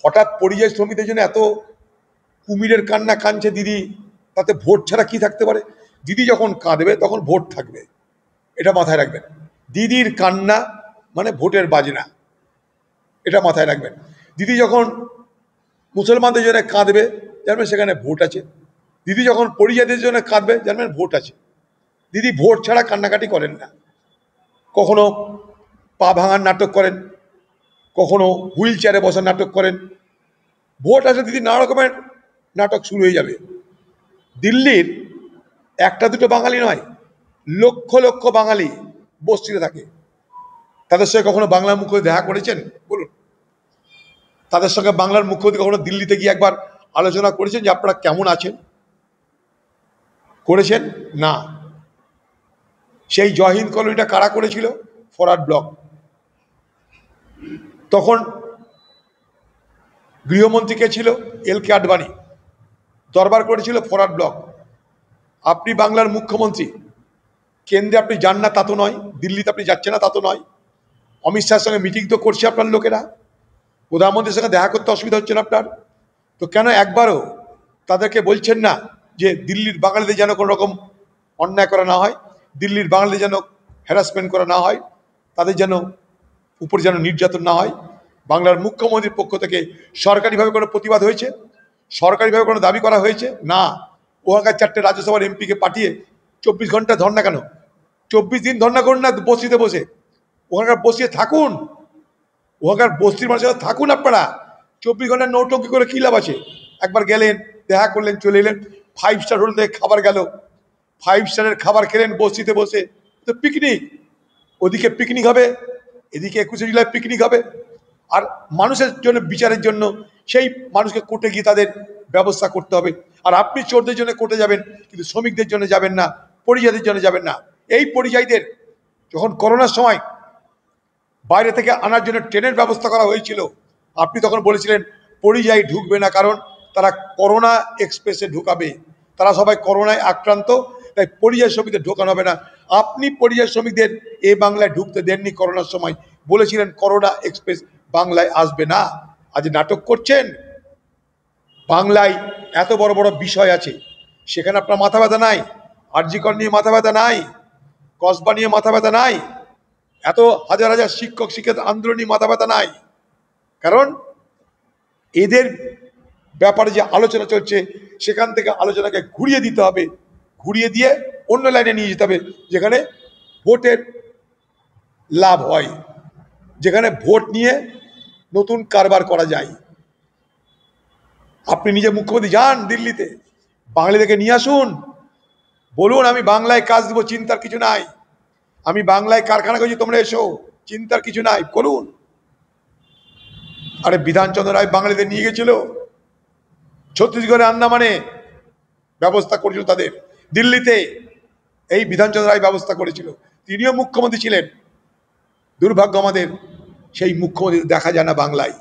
হঠাৎ পরিযায়ী শ্রমিকদের জন্য এত কুমিরের কান্না কাঁদছে দিদি, তাতে ভোট ছাড়া কি থাকতে পারে? দিদি যখন কাঁদবে তখন ভোট থাকবে, এটা মাথায় রাখবেন। দিদির কান্না মানে ভোটের বাজনা, এটা মাথায় রাখবেন। দিদি যখন মুসলমানদের জন্য কাঁদবে জানবেন সেখানে ভোট আছে। দিদি যখন পরিযায়ীদের জন্য কাঁদবে জানবেন ভোট আছে। দিদি ভোট ছাড়া কান্নাকাটি করেন না। কখনো পা ভাঙার নাটক করেন, কখনো হুইল চেয়ারে বসার নাটক করেন। ভোট আসলে দিদি নানা রকমের নাটক শুরু হয়ে যাবে। দিল্লির একটা দুটো বাঙালি নয়, লক্ষ লক্ষ বাঙালি বস্তিতে থাকে। তাদের সঙ্গে কখনো বাংলার মুখ্যমন্ত্রী দেখা করেছেন? বলুন, তাদের সঙ্গে বাংলার মুখ্যমন্ত্রী কখনো দিল্লিতে গিয়ে একবার আলোচনা করেছেন যে আপনারা কেমন আছেন? করেছেন না। সেই জয় হিন্দ কলোনিটা কারা করেছিল? Forward block. তখন গৃহমন্ত্রী কে ছিল? এল.কে. আডবাণী। দরবার করেছিল ফরওয়ার্ড ব্লক। আপনি বাংলার মুখ্যমন্ত্রী, কেন্দ্রে আপনি যান না তা তো নয়, দিল্লিতে আপনি যাচ্ছেন না তা তো নয়, অমিত শাহের সঙ্গে মিটিং তো করছে আপনার লোকেরা, প্রধানমন্ত্রীর সঙ্গে দেখা করতে অসুবিধা হচ্ছে না আপনার? তো কেন একবারও তাদেরকে বলছেন না যে দিল্লির বাঙালিদের যেন কোনো রকম অন্যায় করা না হয়, দিল্লির বাঙালিদের যেন হ্যারাসমেন্ট করা না হয়, তাদের যেন উপর যেন নির্যাতন না হয়? বাংলার মুখ্যমন্ত্রীর পক্ষ থেকে সরকারিভাবে কোনো প্রতিবাদ হয়েছে? সরকারিভাবে কোনো দাবি করা হয়েছে? না। ওখানকার 4টে রাজ্যসভার এমপিকে পাঠিয়ে 24 ঘন্টা ধর্না কেন? 24 দিন ধর্না করুন না বস্তিতে বসে, ওখানকার বসিয়ে থাকুন, ওখানকার বস্তির মানুষের থাকুন আপনারা। 24 ঘন্টা নৌটঙ্কি করে কী লাভ আছে? একবার গেলেন, দেখা করলেন, চলে এলেন, 5 স্টার হোটেল থেকে খাবার গেল, 5 স্টারের খাবার খেলেন বস্তিতে বসে, তো পিকনিক। ওদিকে পিকনিক হবে, এদিকে 21শে জুলাই পিকনিক হবে। আর মানুষের জন্য বিচারের জন্য সেই মানুষকে কোর্টে গিয়ে তাদের ব্যবস্থা করতে হবে। আর আপনি চোরদের জন্য কোর্টে যাবেন, কিন্তু শ্রমিকদের জন্য যাবেন না, পরিযায়ীদের জন্য যাবেন না। এই পরিযায়ীদের যখন করোনার সময় বাইরে থেকে আনার জন্য ট্রেনের ব্যবস্থা করা হয়েছিল, আপনি তখন বলেছিলেন পরিযায়ী ঢুকবে না, কারণ তারা করোনা এক্সপ্রেসে ঢুকাবে, তারা সবাই করোনায় আক্রান্ত, তাই পরিযায়ী শ্রমিকদের ঢোকানো হবে না। আপনি পরিযায়ী শ্রমিকদের এ বাংলায় ঢুকতে দেননি করোনার সময়, বলেছিলেন করোনা এক্সপ্রেস বাংলায় আসবে না। আজ নাটক করছেন। বাংলায় এত বড় বড় বিষয় আছে, সেখানে আপনার মাথা ব্যথা নাই। আরজি কর নিয়ে মাথা ব্যথা নাই, কসবা নিয়ে মাথা ব্যথা নাই, এত হাজার হাজার শিক্ষক শিক্ষিত আন্দোলন নিয়ে মাথা ব্যথা নাই। কারণ এদের ব্যাপারে যে আলোচনা চলছে সেখান থেকে আলোচনাকে ঘুরিয়ে দিতে হবে, ঘুরিয়ে দিয়ে অন্য লাইনে নিয়ে যেতে হবে, যেখানে ভোটের লাভ হয়, যেখানে ভোট নিয়ে নতুন কারবার করা যায়। আপনি নিজে মুখ্যমন্ত্রী যান দিল্লিতে, বাঙালিদেরকে নিয়ে আসুন, বলুন আমি বাংলায় কাজ দেবো, চিন্তার কিছু নাই, আমি বাংলায় কারখানা করছি, তোমরা এসো, চিন্তার কিছু নাই, করুন। আরে বিধানচন্দ্র রায় বাঙালিদের নিয়ে গেছিল ছত্তিশগড়ে, আন্দামানে ব্যবস্থা করেছিল তাদের, দিল্লিতে এই বিধানচন্দ্র রায় ব্যবস্থা করেছিল, তিনিও মুখ্যমন্ত্রী ছিলেন। দুর্ভাগ্য আমাদের সেই মুখ্যমন্ত্রী দেখা যায় না বাংলায়।